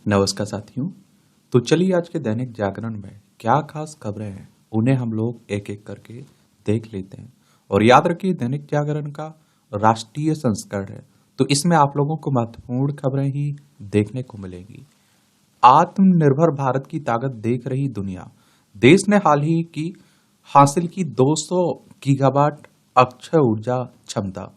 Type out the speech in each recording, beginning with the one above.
नमस्कार साथियों। तो चलिए आज के दैनिक जागरण में क्या खास खबरें हैं उन्हें हम लोग एक एक करके देख लेते हैं। और याद रखिए दैनिक जागरण का राष्ट्रीय संस्करण है, तो इसमें आप लोगों को महत्वपूर्ण खबरें ही देखने को मिलेंगी। आत्मनिर्भर भारत की ताकत देख रही दुनिया। देश ने हाल ही की हासिल की 200 गीगावाट अक्षय ऊर्जा क्षमता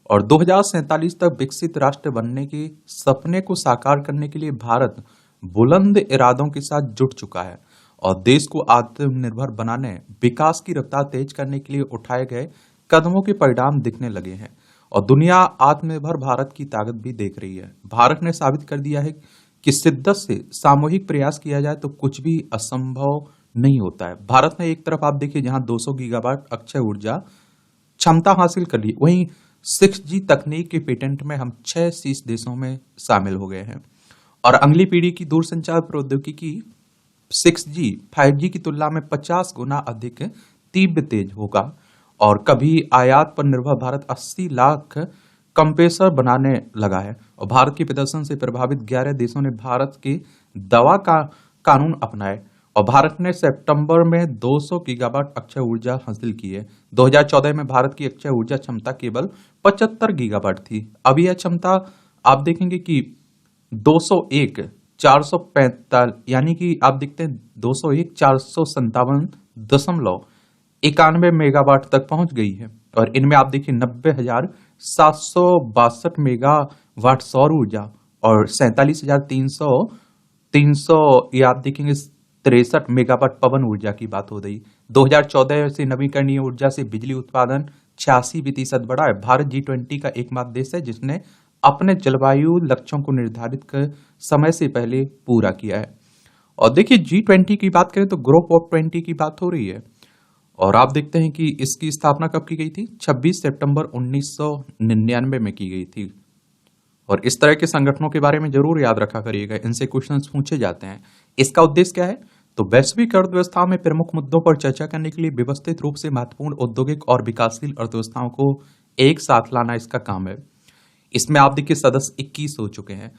और 2047 तक विकसित राष्ट्र बनने के सपने को साकार करने के लिए भारत बुलंद इरादों के साथ जुट चुका है और देश को आत्मनिर्भर बनाने, विकास की रफ्तार तेज करने के लिए उठाए गए कदमों के परिणाम दिखने लगे हैं और दुनिया आत्मनिर्भर भारत की ताकत भी देख रही है। भारत ने साबित कर दिया है कि शिद्दत से सामूहिक प्रयास किया जाए तो कुछ भी असंभव नहीं होता है। भारत ने एक तरफ आप देखिए जहां 200 गीगावाट अक्षय ऊर्जा क्षमता हासिल कर ली, वहीं 6G तकनीक के पेटेंट में हम 6 शीर्ष देशों में शामिल हो गए हैं और अगली पीढ़ी की दूरसंचार प्रौद्योगिकी 6G 5G की तुलना में 50 गुना अधिक तीव्र तेज होगा और कभी आयात पर निर्भर भारत 80 लाख कंप्रेसर बनाने लगा है और भारत के प्रदर्शन से प्रभावित 11 देशों ने भारत के दवा का कानून अपनाए और भारत ने सितंबर में 200 गीगावाट अक्षय ऊर्जा हासिल की है। 2014 में भारत की अक्षय ऊर्जा क्षमता केवल 75 गीगावाट थी। अब यह क्षमता आप देखेंगे कि 201 445 यानी कि आप देखते हैं 201 457.91 मेगावाट तक पहुंच गई है और इनमें आप देखिए 90,762 मेगावाट सौर ऊर्जा और 47,300 ये आप देखेंगे 63 मेगावाट पवन ऊर्जा की बात हो रही। 2014 से नवीकरणीय ऊर्जा से बिजली उत्पादन 86% बढ़ा है। भारत G20 का एकमात्र देश है जिसने अपने जलवायु लक्ष्यों को निर्धारित कर समय से पहले पूरा किया है। और देखिए G20 की बात करें तो ग्रुप ऑफ 20 की बात हो रही है और आप देखते हैं कि इसकी स्थापना कब की गई थी? 26 सितंबर 1999 में की गई थी। और इस तरह के संगठनों के बारे में जरूर याद रखा करिएगा, इनसे क्वेश्चंस पूछे जाते हैं। इसका उद्देश्य क्या है? तो वैश्विक अर्थव्यवस्था में प्रमुख मुद्दों पर चर्चा करने के लिए व्यवस्थित रूप से महत्वपूर्ण औद्योगिक और विकासशील अर्थव्यवस्थाओं को एक साथ लाना इसका काम है। इसमें आप देखिए सदस्य 21 हो चुके हैं।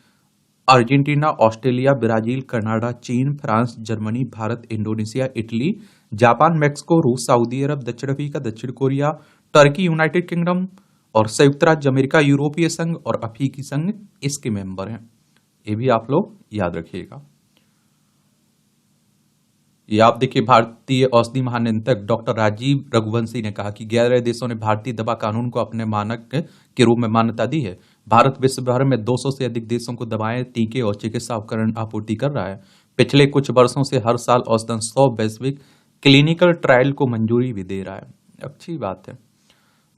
अर्जेंटीना, ऑस्ट्रेलिया, ब्राजील, कनाडा, चीन, France, Germany, Bharat, Indonesia, Italy, Japan, Mexico, रूस, सऊदी अरब, दक्षिण अफ्रीका, दक्षिण कोरिया, टर्की, यूनाइटेड किंगडम और संयुक्त राज्य अमेरिका, यूरोपीय संघ और अफ्रीकी संघ इसके मेंबर हैं। ये भी आप लोग याद रखिएगा। ये आप देखिए भारतीय औषधि महानियंत्रक डॉक्टर राजीव रघुवंशी ने कहा कि 11 देशों ने भारतीय दवा कानून को अपने मानक के रूप में मान्यता दी है। भारत विश्व भर में 200 से अधिक देशों को दवाएं, टीके और चिकित्सा उपकरण आपूर्ति कर रहा है। पिछले कुछ वर्षों से हर साल औसतन 100 वैश्विक क्लिनिकल ट्रायल को मंजूरी भी दे रहा है। अच्छी बात है।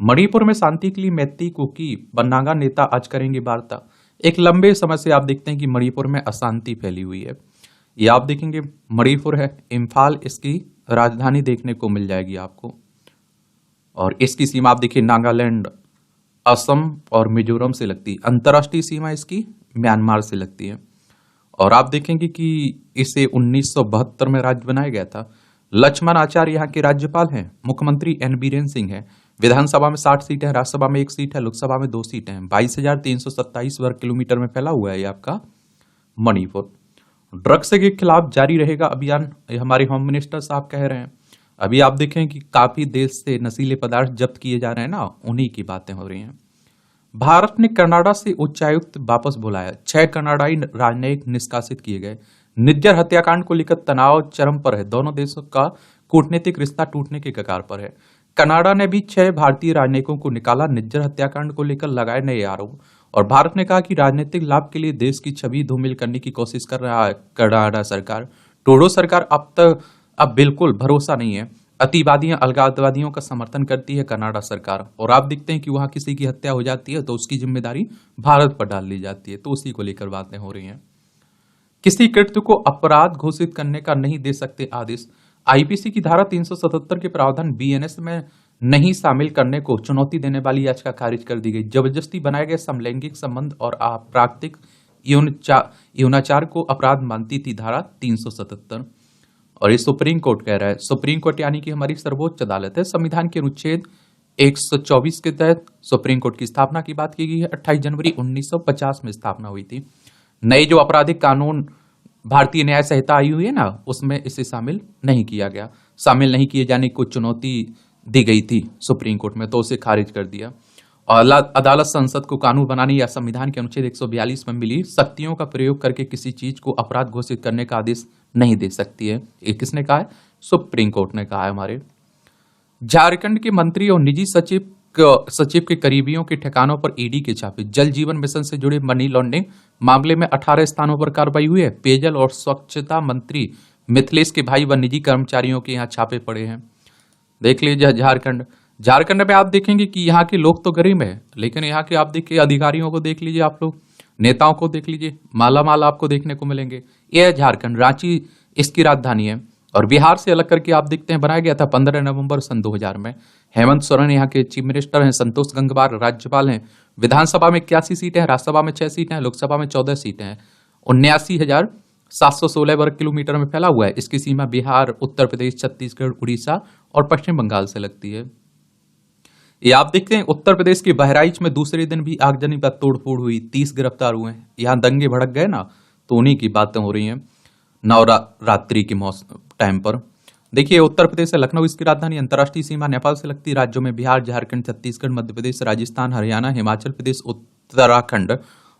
मणिपुर में शांति के लिए मैती कुकी बननागा नेता आज करेंगे वार्ता। एक लंबे समय से आप देखते हैं कि मणिपुर में अशांति फैली हुई है। ये आप देखेंगे मणिपुर है, इम्फाल इसकी राजधानी देखने को मिल जाएगी आपको और इसकी सीमा आप देखिए नागालैंड, असम और मिजोरम से लगती है। अंतर्राष्ट्रीय सीमा इसकी म्यांमार से लगती है और आप देखेंगे कि इसे 1972 में राज्य बनाया गया था। लक्ष्मण आचार्य यहाँ के राज्यपाल हैं। मुख्यमंत्री एन बीरेन सिंह है। विधानसभा में 60 सीटें हैं, राज्यसभा में 1 सीट है, लोकसभा में 2 सीटें हैं। 22,327 वर्ग किलोमीटर में फैला हुआ है ये आपका मणिपुर। ड्रग्स के खिलाफ जारी रहेगा अभियान, हमारे होम मिनिस्टर साहब कह रहे हैं। अभी आप देखें कि काफी देश से नशीले पदार्थ जब्त किए जा रहे हैं ना, उन्हीं की बातें हो रही हैं। भारत ने कनाडा से उच्चायुक्त वापस बुलाया। 6 कनाडाई राजनयिक निष्कासित किए गए। निज्जर हत्याकांड को लेकर तनाव चरम पर है। दोनों देशों का कूटनीतिक रिश्ता टूटने के कगार पर है। कनाडा ने भी 6 भारतीय राजनयिकों को निकाला। निज्जर हत्याकांड को लेकर लगाए नए आरोप और भारत ने कहा कि राजनीतिक लाभ के लिए देश की छवि धूमिल करने की कोशिश कर रहा है कनाडा सरकार। ट्रूडो सरकार अब बिल्कुल भरोसा नहीं है। अतिवादियों, अलगाववादियों का समर्थन करती है कनाडा सरकार और आप देखते हैं कि वहां किसी की हत्या हो जाती है तो उसकी जिम्मेदारी भारत पर डाल दी जाती है। तो उसी को लेकर बातें हो रही हैं। किसी कृत्य को अपराध घोषित करने का नहीं दे सकते आदेश। आईपीसी की धारा 377 के प्रावधान बीएनएस में नहीं शामिल करने को चुनौती देने वाली याचिका खारिज कर दी गई। जबरदस्ती बनाए गए समलैंगिक संबंध और अप्राकृतिक यौनाचार को अपराध मानती थी धारा 377 और ये सुप्रीम कोर्ट कह रहा है। सुप्रीम कोर्ट यानी कि हमारी सर्वोच्च अदालत है। संविधान के अनुच्छेद 124 के तहत सुप्रीम कोर्ट की स्थापना की बात की गई है। 28 जनवरी 1950 में स्थापना हुई थी। नई जो आपराधिक कानून भारतीय न्याय संहिता आई हुई है ना, उसमें इसे शामिल नहीं किया गया। शामिल नहीं किए जाने को चुनौती दी गई थी सुप्रीम कोर्ट में, तो उसे खारिज कर दिया। और अदालत संसद को कानून बनाने या संविधान के अनुच्छेद 142 में मिली शक्तियों का प्रयोग करके किसी चीज को अपराध घोषित करने का आदेश नहीं दे सकती है। ये किसने कहा है? सुप्रीम कोर्ट ने कहा है हमारे। झारखंड के मंत्री और निजी सचिव के करीबियों के ठिकानों पर ईडी के छापे। जल जीवन मिशन से जुड़े मनी लॉन्ड्रिंग मामले में 18 स्थानों पर कार्रवाई हुई है। पेयजल और स्वच्छता मंत्री मिथिलेश के भाई व निजी कर्मचारियों के यहाँ छापे पड़े हैं। देख लीजिए झारखंड में आप देखेंगे कि यहाँ के लोग तो गरीब है, लेकिन यहाँ के आप देखिए अधिकारियों को देख लीजिए, आप लोग नेताओं को देख लीजिए, माला माल आपको देखने को मिलेंगे। यह है झारखंड, रांची इसकी राजधानी है। और बिहार से अलग करके आप देखते हैं बनाया गया था 15 नवंबर सन 2000 में। हेमंत सोरेन यहाँ के चीफ मिनिस्टर हैं, संतोष गंगवार राज्यपाल हैं। विधानसभा में 81 सीटें हैं, राज्यसभा में 6 सीटें हैं, लोकसभा में 14 सीटें हैं। 79,716 वर्ग किलोमीटर में फैला हुआ है। इसकी सीमा बिहार, उत्तर प्रदेश, छत्तीसगढ़, उड़ीसा और पश्चिम बंगाल से लगती है। ये आप देखते हैं उत्तर प्रदेश के बहराइच में दूसरे दिन भी आगजनी पर तोड़फोड़ हुई, 30 गिरफ्तार हुए हैं। यहाँ दंगे भड़क गए ना, तो उन्हीं की बातें हो रही हैं नवरात्रि के मौसम टाइम पर। देखिए उत्तर प्रदेश से लखनऊ इसकी राजधानी, अंतर्राष्ट्रीय सीमा नेपाल से लगती है। राज्यों में बिहार, झारखंड, छत्तीसगढ़, मध्य प्रदेश, राजस्थान, हरियाणा, हिमाचल प्रदेश, उत्तराखंड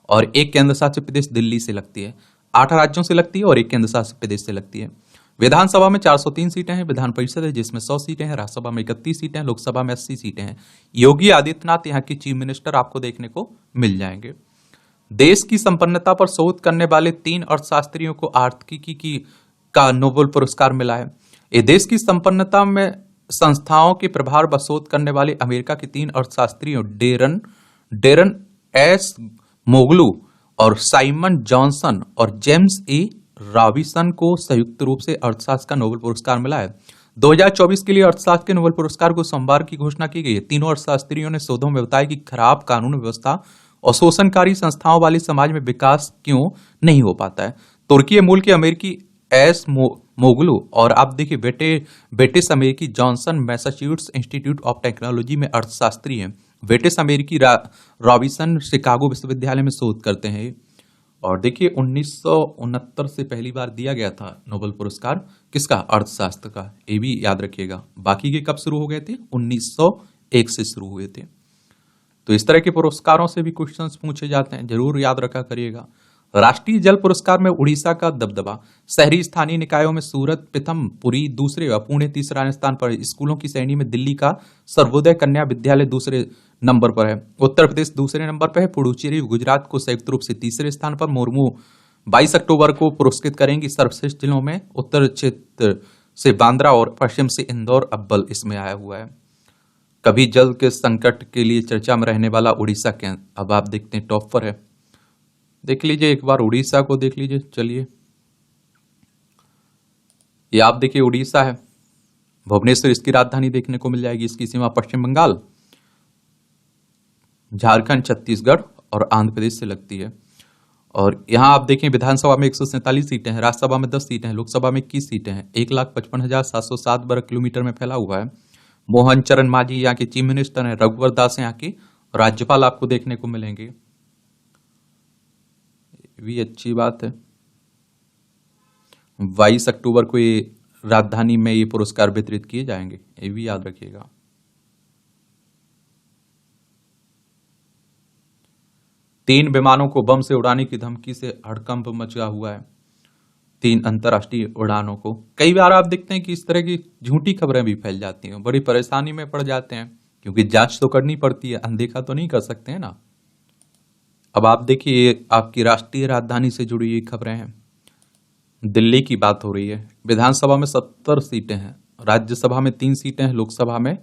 और एक केंद्र शासित प्रदेश दिल्ली से लगती है। 8 राज्यों से लगती है और एक केंद्र शासित प्रदेश से लगती है। विधानसभा में 403 सीटें हैं। विधान परिषद है जिसमें 100 सीटें हैं। राज्यसभा में 31 सीटें हैं। लोकसभा में 80 सीटें हैं। योगी आदित्यनाथ यहाँ के चीफ मिनिस्टर आपको देखने को मिल जाएंगे। देश की संपन्नता पर शोध करने वाले 3 अर्थशास्त्रियों को आर्थिकी का नोबेल पुरस्कार मिला है। ये देश की संपन्नता में संस्थाओं के प्रभार पर शोध करने वाले अमेरिका के 3 अर्थशास्त्रियों डेरन एस मोगलू और साइमन जॉनसन और जेम्स ए रॉबिन्सन को संयुक्त रूप से अर्थशास्त्र का नोबेल पुरस्कार मिला है। 2024 के लिए अर्थशास्त्र के नोबेल पुरस्कार को सोमवार की घोषणा की गई है। तीनों अर्थशास्त्रियों ने शोधों में बताया कि खराब कानून व्यवस्था और शोषणकारी संस्थाओं वाले समाज में विकास क्यों नहीं हो पाता है। तुर्की मूल के अमेरिकी एस मोगलू और आप देखिए ब्रिटिश अमेरिकी Johnson Massachusetts institute of technology में अर्थशास्त्री हैं। ब्रिटिश अमेरिकी रॉबिन्सन शिकागो विश्वविद्यालय में शोध करते हैं। और देखिए 1969 से पहली बार दिया गया था नोबेल पुरस्कार, किसका? अर्थशास्त्र का। ये भी याद रखिएगा। बाकी के कब शुरू हो गए थे? 1901 से शुरू हुए थे। तो इस तरह के पुरस्कारों से भी क्वेश्चंस पूछे जाते हैं, जरूर याद रखा करिएगा। राष्ट्रीय जल पुरस्कार में उड़ीसा का दबदबा। शहरी स्थानीय निकायों में सूरत प्रथम, पुरी दूसरे और पुणे तीसरा स्थान पर। स्कूलों की श्रेणी में दिल्ली का सर्वोदय कन्या विद्यालय दूसरे नंबर पर है। उत्तर प्रदेश दूसरे नंबर पर है। पुडुचेरी गुजरात को संयुक्त रूप से तीसरे स्थान पर। मुर्मू 22 अक्टूबर को पुरस्कृत करेंगी सर्वश्रेष्ठ जिलों में। उत्तर क्षेत्र से बांद्रा और पश्चिम से इंदौर अव्वल इसमें आया हुआ है। कभी जल के संकट के लिए चर्चा में रहने वाला उड़ीसा के अब आप देखते हैं टॉप पर है। देख लीजिए एक बार उड़ीसा को देख लीजिए। चलिए ये आप देखिए उड़ीसा है। भुवनेश्वर इसकी राजधानी देखने को मिल जाएगी। इसकी सीमा पश्चिम बंगाल, झारखंड, छत्तीसगढ़ और आंध्र प्रदेश से लगती है। और यहां आप देखें विधानसभा में 147 सीटें हैं, राज्यसभा में 10 सीटें हैं, लोकसभा में 21 सीटें हैं। 1,55,707 वर्ग किलोमीटर में फैला हुआ है। मोहन चरण मांझी यहाँ के चीफ मिनिस्टर हैं। रघुवर दास यहाँ के राज्यपाल आपको देखने को मिलेंगे। भी अच्छी बात है। 22 अक्टूबर को ये राजधानी में ये पुरस्कार वितरित किए जाएंगे, ये भी याद रखिएगा। तीन विमानों को बम से उड़ाने की धमकी से हड़कंप मचा हुआ है। 3 अंतर्राष्ट्रीय उड़ानों को। कई बार आप देखते हैं कि इस तरह की झूठी खबरें भी फैल जाती हैं, बड़ी परेशानी में पड़ जाते हैं, क्योंकि जांच तो करनी पड़ती है, अनदेखा तो नहीं कर सकते हैं ना। अब आप देखिए आपकी राष्ट्रीय राजधानी से जुड़ी हुई खबरें हैं। दिल्ली की बात हो रही है। विधानसभा में 70 सीटें हैं, राज्यसभा में 3 सीटें हैं, लोकसभा में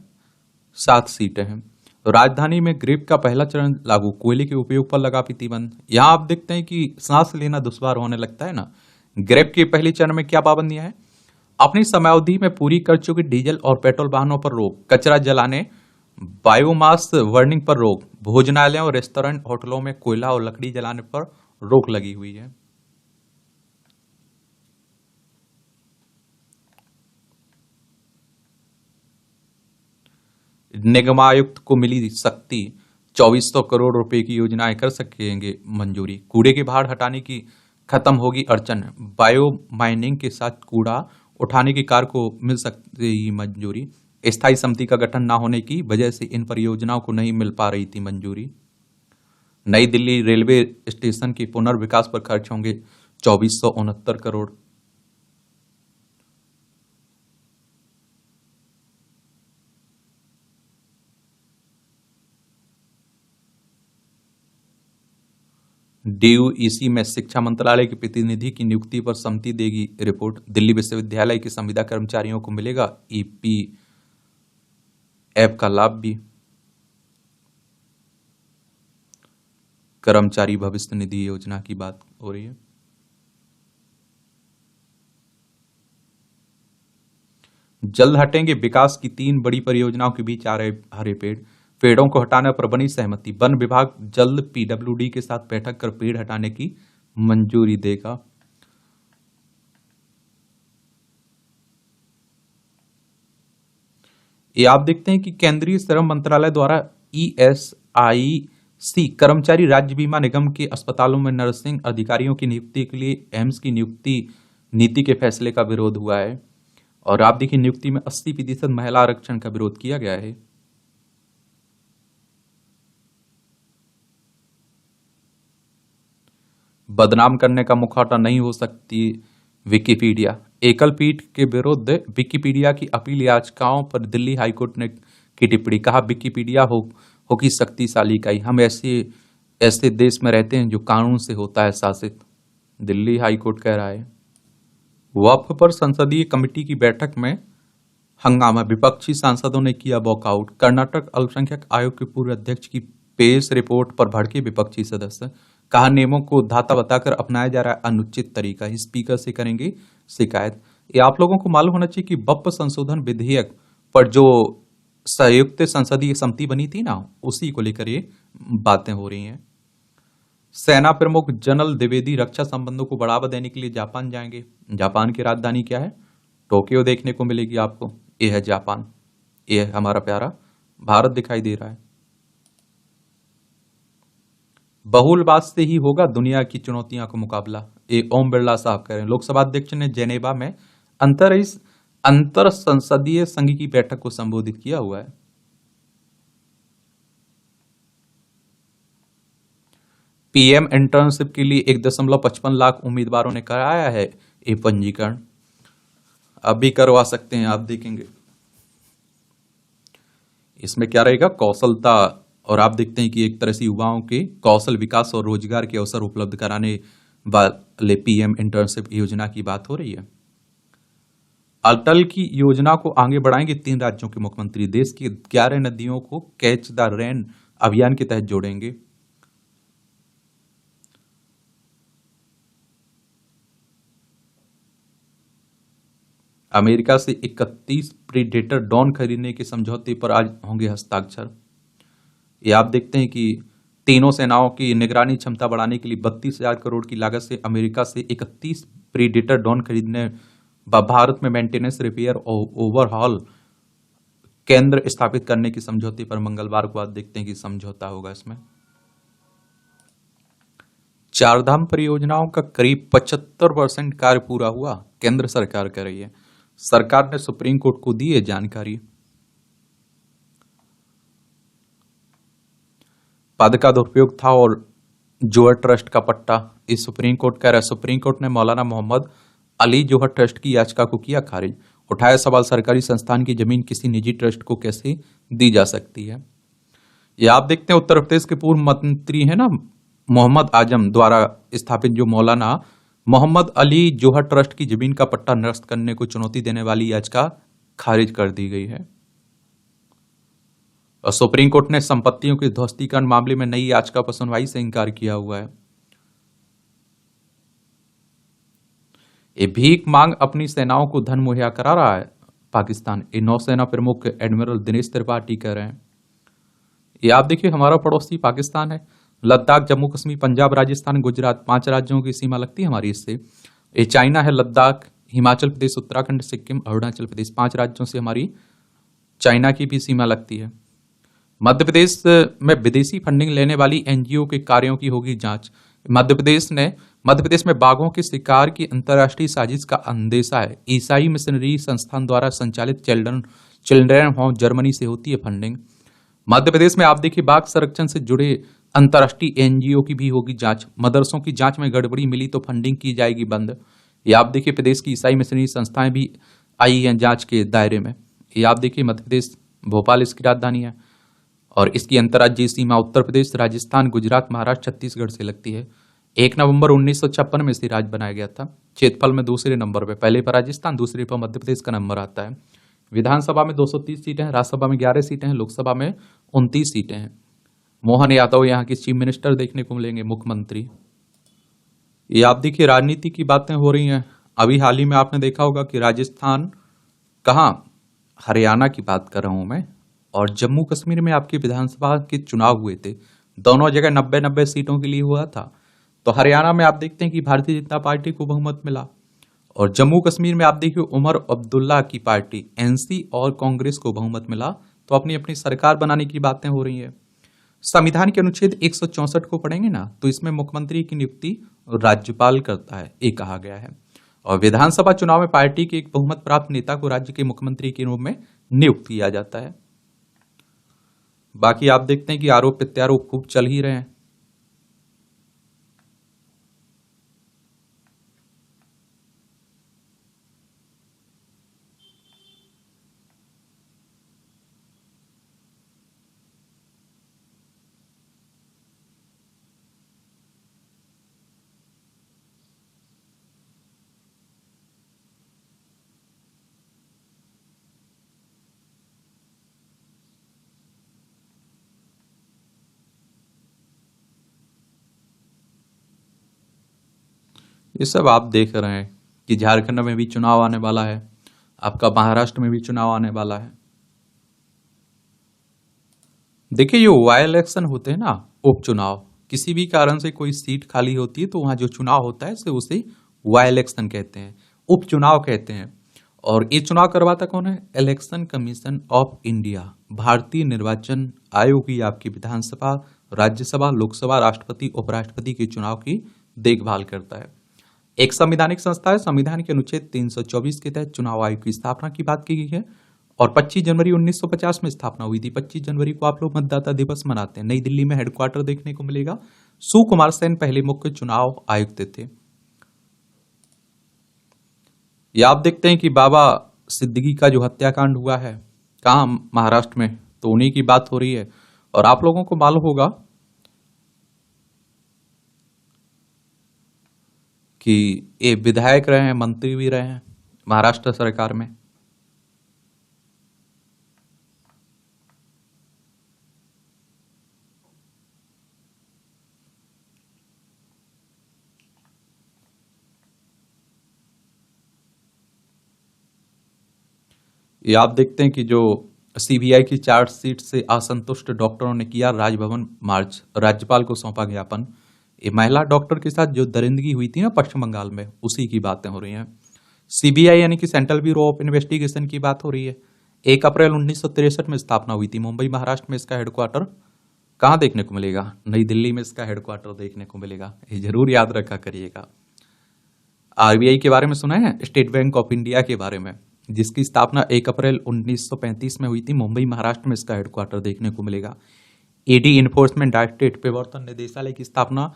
7 सीटें हैं। राजधानी में ग्रेप का पहला चरण लागू। कोयले के उपयोग पर लगा प्रतिबंध। यहां आप देखते हैं कि सांस लेना दुश्वार होने लगता है ना। ग्रेप के पहले चरण में क्या पाबंदियां हैं? अपनी समयावधि में पूरी कर चुके डीजल और पेट्रोल वाहनों पर रोक, कचरा जलाने, बायोमास बर्निंग पर रोक, भोजनालयों, रेस्टोरेंट, होटलों में कोयला और लकड़ी जलाने पर रोक लगी हुई है। निगमायुक्त को मिली शक्ति, 2400 करोड़ रुपए की योजनाएं कर सकेंगे मंजूरी। कूड़े की भाड़ हटाने की खत्म होगी अड़चन। बायो माइनिंग के साथ कूड़ा उठाने की कार को मिल सकती मंजूरी। स्थायी समिति का गठन न होने की वजह से इन परियोजनाओं को नहीं मिल पा रही थी मंजूरी। नई दिल्ली रेलवे स्टेशन के पुनर्विकास पर खर्च होंगे 2469 करोड़। डीयूईसी में शिक्षा मंत्रालय के प्रतिनिधि की नियुक्ति पर समिति देगी रिपोर्ट। दिल्ली विश्वविद्यालय के संविदा कर्मचारियों को मिलेगा ईपीएफ का लाभ भी। कर्मचारी भविष्य निधि योजना की बात हो रही है। जल्द हटेंगे विकास की 3 बड़ी परियोजनाओं के बीच आ रहे हरे पेड़। पेड़ों को हटाने पर बनी सहमति। वन विभाग जल्द पीडब्ल्यूडी के साथ बैठक कर पेड़ हटाने की मंजूरी देगा। ये आप देखते हैं कि केंद्रीय श्रम मंत्रालय द्वारा ईएसआईसी कर्मचारी राज्य बीमा निगम के अस्पतालों में नर्सिंग अधिकारियों की नियुक्ति के लिए एम्स की नियुक्ति नीति के फैसले का विरोध हुआ है। और आप देखिए नियुक्ति में 80% महिला आरक्षण का विरोध किया गया है। बदनाम करने का मुखौटा नहीं हो सकती विकिपीडिया। एकल पीठ के विरुद्ध विकिपीडिया की अपील याचिकाओं पर दिल्ली हाईकोर्ट ने की टिप्पणी। कहा विकिपीडिया होगी शक्तिशाली इकाई। हम ऐसे देश में रहते हैं जो कानून से होता है शासित, दिल्ली हाईकोर्ट कह रहा है। वक्फ पर संसदीय कमेटी की बैठक में हंगामा। विपक्षी सांसदों ने किया वॉकआउट। कर्नाटक अल्पसंख्यक आयोग के पूर्व अध्यक्ष की पेश रिपोर्ट पर भड़के विपक्षी सदस्य। कहा नियमों को धाता बताकर अपनाया जा रहा है अनुचित तरीका। स्पीकर से करेंगे शिकायत। ये आप लोगों को मालूम होना चाहिए कि वक्फ संशोधन विधेयक पर जो संयुक्त संसदीय समिति बनी थी ना, उसी को लेकर ये बातें हो रही हैं। सेना प्रमुख जनरल द्विवेदी रक्षा संबंधों को बढ़ावा देने के लिए जापान जाएंगे। जापान की राजधानी क्या है? टोक्यो देखने को मिलेगी आपको। ये है जापान, ये है हमारा प्यारा भारत दिखाई दे रहा है। बहुलवाद से ही होगा दुनिया की चुनौतियों का मुकाबला, ये ओम बिरला साहब कह रहे हैं। लोकसभा अध्यक्ष ने जेनेवा में अंतर संसदीय संघ की बैठक को संबोधित किया हुआ है। पीएम इंटर्नशिप के लिए 1.55 लाख उम्मीदवारों ने कराया है ये पंजीकरण। अब भी करवा सकते हैं, आप देखेंगे इसमें क्या रहेगा, कौशलता। और आप देखते हैं कि एक तरह से युवाओं के कौशल विकास और रोजगार के अवसर उपलब्ध कराने वाले पीएम इंटर्नशिप योजना की बात हो रही है। अटल की योजना को आगे बढ़ाएंगे 3 राज्यों के मुख्यमंत्री। देश की 11 नदियों को कैच द रेन अभियान के तहत जोड़ेंगे। अमेरिका से 31 प्रीडेटर ड्रोन खरीदने के समझौते पर आज होंगे हस्ताक्षर। ये आप देखते हैं कि तीनों सेनाओं की निगरानी क्षमता बढ़ाने के लिए 32,000 करोड़ की लागत से अमेरिका से 31 प्रीडेटर ड्रोन खरीदने व भारत में मेंटेनेंस, रिपेयर और ओवरहॉल केंद्र स्थापित करने के समझौते पर मंगलवार को आज देखते हैं कि समझौता होगा। इसमें चारधाम परियोजनाओं का करीब 75% कार्य पूरा हुआ, केंद्र सरकार कर रही है। सरकार ने सुप्रीम कोर्ट को दी है जानकारी। पद का दुरुपयोग था और जोहर ट्रस्ट का पट्टा, इस सुप्रीम कोर्ट कह रहा है। सुप्रीम कोर्ट ने मौलाना मोहम्मद अली जोहर ट्रस्ट की याचिका को किया खारिज। उठाया सवाल, सरकारी संस्थान की जमीन किसी निजी ट्रस्ट को कैसे दी जा सकती है। ये आप देखते हैं उत्तर प्रदेश के पूर्व मंत्री है ना मोहम्मद आजम द्वारा स्थापित जो मौलाना मोहम्मद अली जोहर ट्रस्ट की जमीन का पट्टा निरस्त करने को चुनौती देने वाली याचिका खारिज कर दी गई है। और सुप्रीम कोर्ट ने संपत्तियों के ध्वस्तीकरण मामले में नई याचिका पर सुनवाई से इंकार किया हुआ है। ये भीख मांग अपनी सेनाओं को धन मुहैया करा रहा है पाकिस्तान, ये नौसेना प्रमुख एडमिरल दिनेश त्रिपाठी कह रहे हैं। ये आप देखिए हमारा पड़ोसी पाकिस्तान है। लद्दाख, जम्मू कश्मीर, पंजाब, राजस्थान, गुजरात 5 राज्यों की सीमा लगती है हमारी इससे। ये चाइना है, लद्दाख, हिमाचल प्रदेश, उत्तराखंड, सिक्किम, अरुणाचल प्रदेश 5 राज्यों से हमारी चाइना की भी सीमा लगती है। मध्य प्रदेश में विदेशी फंडिंग लेने वाली एनजीओ के कार्यों की होगी जांच। मध्य प्रदेश में बाघों के शिकार की अंतर्राष्ट्रीय साजिश का अंदेशा है। ईसाई मिशनरी संस्थान द्वारा संचालित चिल्ड्रन होम जर्मनी से होती है फंडिंग। मध्य प्रदेश में आप देखिए बाघ संरक्षण से जुड़े अंतर्राष्ट्रीय एनजीओ की भी होगी जांच। मदरसों की जांच में गड़बड़ी मिली तो फंडिंग की जाएगी बंद। ये आप देखिए प्रदेश की ईसाई मिशनरी संस्थाएं भी आई हैं जांच के दायरे में। ये आप देखिए मध्य प्रदेश भोपाल इसकी राजधानी है और इसकी अंतर्राज्यीय सीमा उत्तर प्रदेश, राजस्थान, गुजरात, महाराष्ट्र, छत्तीसगढ़ से लगती है। 1 नवंबर 1956 में इसे राज्य बनाया गया था। क्षेत्रफल में दूसरे नंबर पे, पहले पर राजस्थान, दूसरे पर मध्य प्रदेश का नंबर आता है। विधानसभा में 230 सीटें हैं, राज्यसभा में 11 सीटें हैं, लोकसभा में 29 सीटें हैं। मोहन यादव यहाँ के चीफ मिनिस्टर देखने को मिलेंगे, मुख्यमंत्री। ये आप देखिए राजनीति की बातें हो रही हैं। अभी हाल ही में आपने देखा होगा कि राजस्थान कहाँ, हरियाणा की बात कर रहा हूं मैं, और जम्मू कश्मीर में आपकी विधानसभा के चुनाव हुए थे। दोनों जगह 90-90 सीटों के लिए हुआ था। तो हरियाणा में आप देखते हैं कि भारतीय जनता पार्टी को बहुमत मिला और जम्मू कश्मीर में आप देखिए उमर अब्दुल्ला की पार्टी एनसी और कांग्रेस को बहुमत मिला। तो अपनी अपनी सरकार बनाने की बातें हो रही है। संविधान के अनुच्छेद 164 को पढ़ेंगे ना, तो इसमें मुख्यमंत्री की नियुक्ति राज्यपाल करता है, ये कहा गया है। और विधानसभा चुनाव में पार्टी के एक बहुमत प्राप्त नेता को राज्य के मुख्यमंत्री के रूप में नियुक्त किया जाता है। बाकी आप देखते हैं कि आरोप प्रत्यारोप खूब चल ही रहे हैं। ये सब आप देख रहे हैं कि झारखंड में भी चुनाव आने वाला है, आपका महाराष्ट्र में भी चुनाव आने वाला है। देखिए जो वाई इलेक्शन होते हैं ना, उपचुनाव, किसी भी कारण से कोई सीट खाली होती है तो वहां जो चुनाव होता है उसे वाई इलेक्शन कहते हैं, उपचुनाव कहते हैं। और ये चुनाव करवाता कौन है? इलेक्शन कमीशन ऑफ इंडिया, भारतीय निर्वाचन आयोग ही आपकी विधानसभा, राज्यसभा, लोकसभा, राष्ट्रपति, उपराष्ट्रपति के चुनाव की देखभाल करता है। एक संवैधानिक संस्था है। संविधान के अनुच्छेद 324 के तहत चुनाव आयोग की स्थापना की बात की गई है और 25 जनवरी 1950 में स्थापना हुई थी। 25 जनवरी को आप लोग मतदाता दिवस मनाते हैं। नई दिल्ली में हेडक्वार्टर देखने को मिलेगा। सुकुमार सेन पहले मुख्य चुनाव आयुक्त थे। ये आप देखते हैं कि बाबा सिद्दीकी का जो हत्याकांड हुआ है, कहाँ, महाराष्ट्र में, तो उन्हीं की बात हो रही है। और आप लोगों को मालूम होगा कि ये विधायक रहे हैं, मंत्री भी रहे हैं महाराष्ट्र सरकार में। ये आप देखते हैं कि जो सीबीआई की चार्जशीट से असंतुष्ट डॉक्टरों ने किया राजभवन मार्च, राज्यपाल को सौंपा ज्ञापन। ये महिला डॉक्टर के साथ जो दरिंदगी हुई थी ना पश्चिम बंगाल में, उसी की बातें हो रही हैं। सीबीआई यानी कि सेंट्रल ब्यूरो ऑफ इन्वेस्टिगेशन की बात हो रही है। 1 अप्रैल 1963 में स्थापना हुई थी। मुंबई महाराष्ट्र में इसका हेडक्वार्टर कहाँ देखने को मिलेगा? नई दिल्ली में इसका हेडक्वार्टर देखने को मिलेगा। ये जरूर याद रखा करिएगा। आरबीआई के बारे में सुना है? स्टेट बैंक ऑफ इंडिया के बारे में, जिसकी स्थापना 1 अप्रैल 1935 में हुई थी। मुंबई महाराष्ट्र में इसका हेडक्वार्टर देखने को मिलेगा। ईडी इन्फोर्समेंट डायरेक्टरेट प्रवर्तन निदेशालय की स्थापना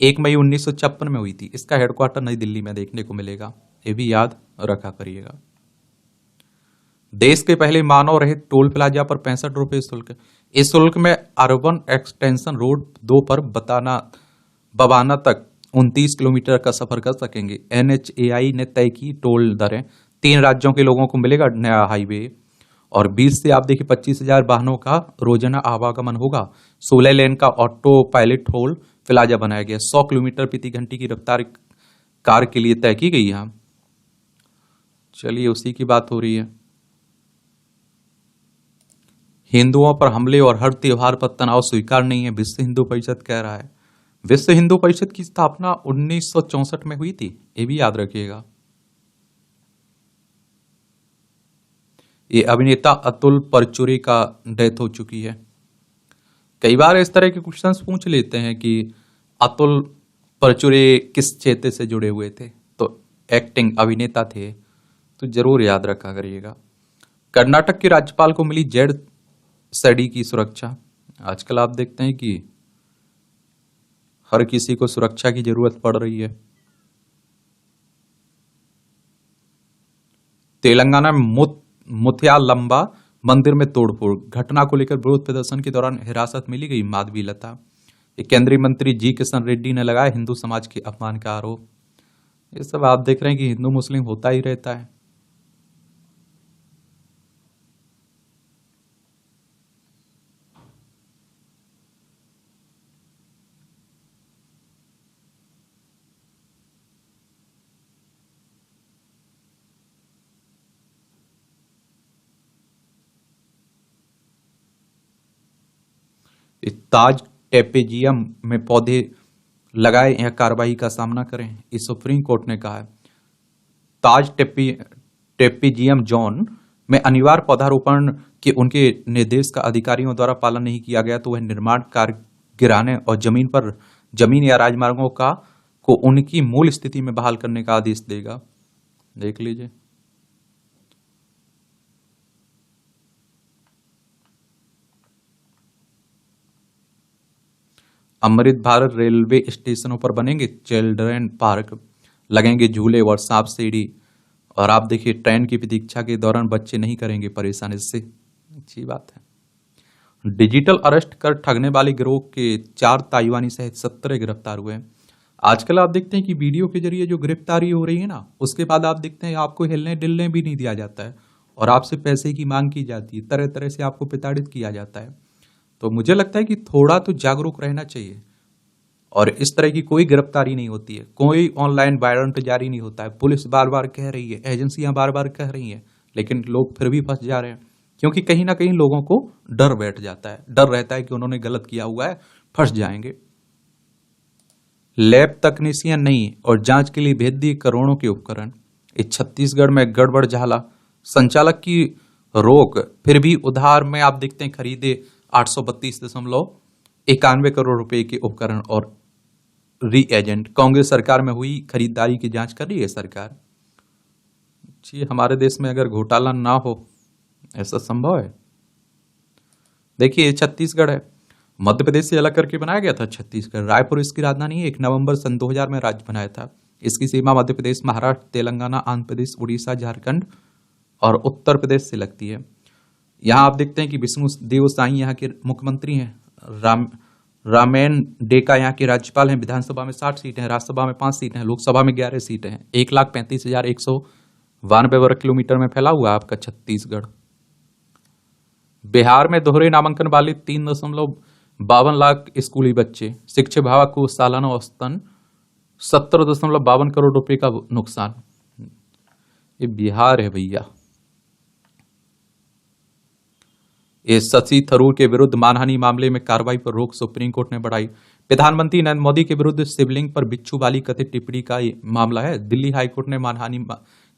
1 मई 1956 में हुई थी। इसका हेडक्वार्टर नई दिल्ली में देखने को मिलेगा। ये भी याद रखा करिएगा। देश के पहले मानव रहित टोल प्लाजा पर 65 रुपए शुल्क। इस शुल्क में अर्बन एक्सटेंशन रोड 2 पर बबाना तक 29 किलोमीटर का सफर कर सकेंगे। एनएचएआई ने तय की टोल दरें। 3 राज्यों के लोगों को मिलेगा नया हाईवे। और 20 से आप देखिए 25,000 वाहनों का रोजाना आवागमन होगा। 16 लेन का ऑटो पायलट टोल प्लाजा बनाया गया। 100 किलोमीटर प्रति घंटे की रफ्तार कार के लिए तय की गई है। चलिए उसी की बात हो रही है। हिंदुओं पर हमले और हर त्योहार पर तनाव स्वीकार नहीं है, विश्व हिंदू परिषद कह रहा है। विश्व हिंदू परिषद की स्थापना 1964 में हुई थी, ये भी याद रखिएगा। ये अभिनेता अतुल परचुरे का डेथ हो चुकी है। कई बार इस तरह के क्वेश्चंस पूछ लेते हैं कि अतुल परचुरे किस क्षेत्र से जुड़े हुए थे, तो एक्टिंग अभिनेता थे, तो जरूर याद रखा करिएगा। कर्नाटक के राज्यपाल को मिली जेड सडी की सुरक्षा। आजकल आप देखते हैं कि हर किसी को सुरक्षा की जरूरत पड़ रही है। तेलंगाना में मुथियालंबा मंदिर में तोड़फोड़ घटना को लेकर विरोध प्रदर्शन के दौरान हिरासत मिली गई माधवी लता। केंद्रीय मंत्री जी किशन रेड्डी ने लगाया हिंदू समाज के अपमान का आरोप। ये सब आप देख रहे हैं कि हिंदू मुस्लिम होता ही रहता है। ताज टेपेजियम में पौधे लगाए या कार्रवाई का सामना करें, इस सुप्रीम कोर्ट ने कहा है। ताज टेपेजियम जोन में अनिवार्य पौधारोपण के उनके निर्देश का अधिकारियों द्वारा पालन नहीं किया गया तो वह निर्माण कार्य गिराने और जमीन या राजमार्गों को उनकी मूल स्थिति में बहाल करने का आदेश देगा। देख लीजिए। अमृत भारत रेलवे स्टेशनों पर बनेंगे चिल्ड्रेन पार्क, लगेंगे झूले और सांप सीढ़ी। और आप देखिए ट्रेन की प्रतीक्षा के दौरान बच्चे नहीं करेंगे परेशान, इससे अच्छी बात है। डिजिटल अरेस्ट कर ठगने वाले गिरोह के 4 ताइवानी सहित 17 गिरफ्तार हुए। आजकल आप देखते हैं कि वीडियो के जरिए जो गिरफ्तारी हो रही है ना, उसके बाद आप देखते हैं आपको हिलने डिलने भी नहीं दिया जाता है और आपसे पैसे की मांग की जाती है, तरह तरह से आपको प्रताड़ित किया जाता है। तो मुझे लगता है कि थोड़ा तो जागरूक रहना चाहिए। और इस तरह की कोई गिरफ्तारी नहीं होती है, कोई ऑनलाइन वारंट जारी नहीं होता है। पुलिस बार बार कह रही है, एजेंसियां बार बार कह रही हैं, लेकिन लोग फिर भी फंस जा रहे हैं, क्योंकि कहीं ना कहीं लोगों को डर बैठ जाता है, डर रहता है कि उन्होंने गलत किया हुआ है, फंस जाएंगे। लैब तकनीशियन नहीं और जांच के लिए भेज दिए करोड़ों के उपकरण। इस छत्तीसगढ़ में गड़बड़ झाला, संचालक की रोक, फिर भी उधार में आप देखते हैं खरीदे 832.91 करोड़ रुपए के उपकरण और रीएजेंट। कांग्रेस सरकार में हुई खरीदारी की जांच कर रही है सरकार। जी, हमारे देश में अगर घोटाला ना हो, ऐसा संभव है? देखिए ये छत्तीसगढ़ है, मध्य प्रदेश से अलग करके बनाया गया था छत्तीसगढ़। रायपुर इसकी राजधानी है। 1 नवंबर सन 2000 में राज्य बनाया था। इसकी सीमा मध्य प्रदेश, महाराष्ट्र, तेलंगाना, आंध्र प्रदेश, उड़ीसा, झारखंड और उत्तर प्रदेश से लगती है। यहाँ आप देखते हैं कि विष्णु देव साई यहाँ के मुख्यमंत्री हैं। रामेन डेका यहाँ के राज्यपाल हैं। विधानसभा में 60 सीटें हैं, राज्यसभा में 5 सीटें हैं, लोकसभा में 11 सीटें हैं। 1,35,192 वर्ग किलोमीटर में फैला हुआ है आपका छत्तीसगढ़। बिहार में दोहरे नामांकन वाले 3.52 लाख स्कूली बच्चे। शिक्षा विभाग को सालाना औसतन 70.52 करोड़ रुपए का नुकसान। ये बिहार है भैया। ये शशि थरूर के विरुद्ध मानहानि मामले में कार्रवाई पर रोक सुप्रीम कोर्ट ने बढ़ाई। प्रधानमंत्री नरेंद्र मोदी के विरुद्ध शिवलिंग पर बिच्छू वाली कथित टिप्पणी का मामला है। दिल्ली हाईकोर्ट ने मानहानि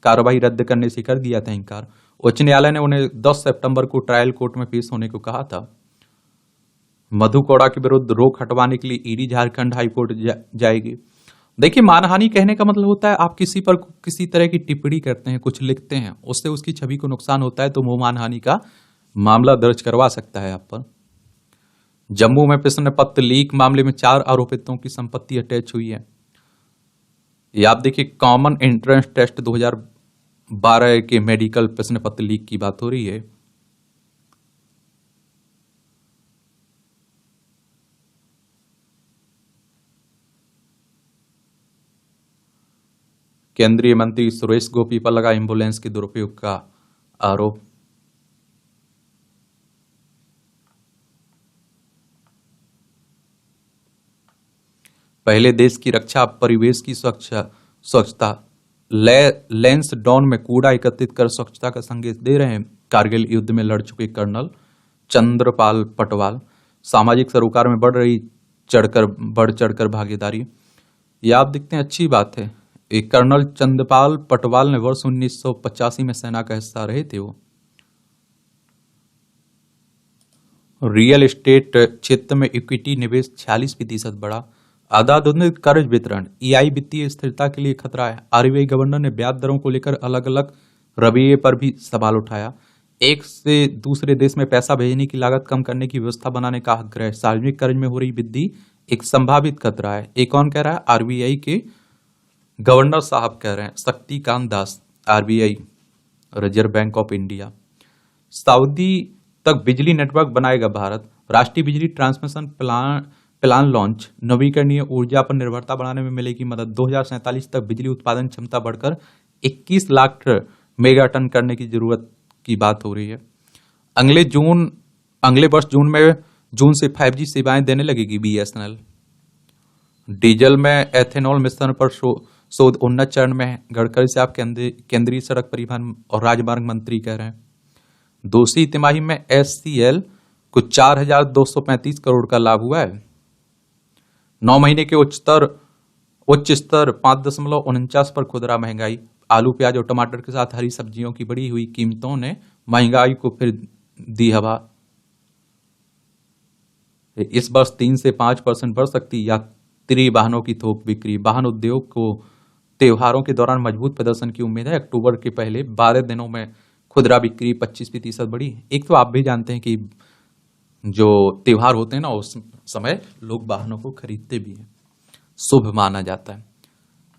कार्रवाई रद्द करने से कर दिया था इनकार। उच्च न्यायालय ने उन्हें 10 सितंबर को ट्रायल कोर्ट में पेश होने को कहा था। मधु कोड़ा के विरुद्ध रोक हटवाने के लिए ईडी झारखंड हाईकोर्ट जाएगी। देखिए, मानहानि कहने का मतलब होता है आप किसी पर किसी तरह की टिप्पणी करते हैं, कुछ लिखते हैं, उससे उसकी छवि को नुकसान होता है तो वो मानहानि का मामला दर्ज करवा सकता है आप पर। जम्मू में प्रश्न पत्र लीक मामले में 4 आरोपितों की संपत्ति अटैच हुई है। ये आप देखिए, कॉमन एंट्रेंस टेस्ट 2012 के मेडिकल प्रश्न पत्र लीक की बात हो रही है। केंद्रीय मंत्री सुरेश गोपी पर लगा एम्बुलेंस के दुरुपयोग का आरोप। पहले देश की रक्षा, परिवेश की स्वच्छता। लेंस डाउन में कूड़ा एकत्रित कर स्वच्छता का संदेश दे रहे हैं कारगिल युद्ध में लड़ चुके कर्नल चंद्रपाल पटवाल। सामाजिक सरोकार में बढ़ चढ़कर भागीदारी। ये आप देखते हैं, अच्छी बात है। एक कर्नल चंद्रपाल पटवाल ने वर्ष 1985 में सेना का हिस्सा रहे थे वो। रियल एस्टेट क्षेत्र में इक्विटी निवेश 46% बढ़ा। आधाधुनिक कर्ज वितरण ईआई वित्तीय स्थिरता के लिए खतरा है। आरबीआई गवर्नर ने ब्याज दरों को लेकर अलग अलग रवैये पर भी सवाल उठाया। एक से दूसरे देश में पैसा भेजने की लागत कम करने की व्यवस्था बनाने का आग्रह। सार्वजनिक कर्ज में हो रही वृद्धि एक संभावित खतरा है। एक कौन कह रहा है? आरबीआई के गवर्नर साहब कह रहे हैं, Shaktikanta Das, RBI reserve bank of India. Saudi तक बिजली नेटवर्क बनाएगा भारत। राष्ट्रीय बिजली ट्रांसमिशन प्लान लॉन्च। नवीकरणीय ऊर्जा पर निर्भरता बढ़ाने में मिलेगी मदद। 2047 तक बिजली उत्पादन क्षमता बढ़कर 21 लाख मेगा टन करने की जरूरत की बात हो रही है। अगले वर्ष जून से 5G सेवाएं देने लगेगी बीएसएनएल। डीजल में एथेनॉल मिश्रण पर शोध उन्नत चरण में है। गडकरी साहब केंद्रीय सड़क परिवहन और राजमार्ग मंत्री कह रहे हैं। दूसरी तिमाही में एचसीएल को 4,235 करोड़ का लाभ हुआ है। 9 महीने के उच्च स्तर 5.49 पर खुदरा महंगाई। आलू, प्याज और टमाटर के साथ हरी सब्जियों की बढ़ी हुई कीमतों ने महंगाई को फिर दी हवा। इस वर्ष 3 से 5% बढ़ सकती यात्री वाहनों की थोक बिक्री। वाहन उद्योग को त्योहारों के दौरान मजबूत प्रदर्शन की उम्मीद है। अक्टूबर के पहले 12 दिनों में खुदरा बिक्री 25% बढ़ी। एक तो आप भी जानते हैं कि जो त्योहार होते हैं ना, उस समय लोग वाहनों को खरीदते भी हैं, शुभ माना जाता है।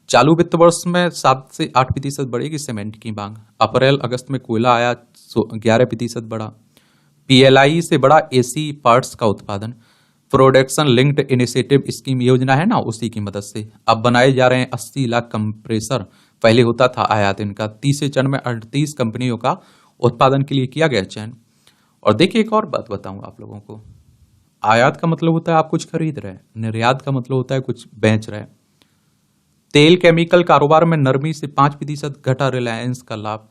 चालू वित्त वर्ष में 7 से 8% बढ़ेगी सीमेंट की मांग। अप्रैल अगस्त में कोयला आयात 11% बढ़ा। पीएलआई से बढ़ा एसी पार्ट्स का उत्पादन। प्रोडक्शन लिंक्ड इनिशिएटिव स्कीम योजना है ना, उसी की मदद से अब बनाए जा रहे हैं 80 लाख कंप्रेसर। पहले होता था आयात इनका। तीसरे चरण में 38 कंपनियों का उत्पादन के लिए किया गया चयन। और देखिए एक और बात बताऊंगा आप लोगों को। आयात का मतलब होता है आप कुछ खरीद रहे हैं, निर्यात का मतलब होता है कुछ बेच रहे हैं। तेल केमिकल कारोबार में नरमी से 5% घटा रिलायंस का लाभ।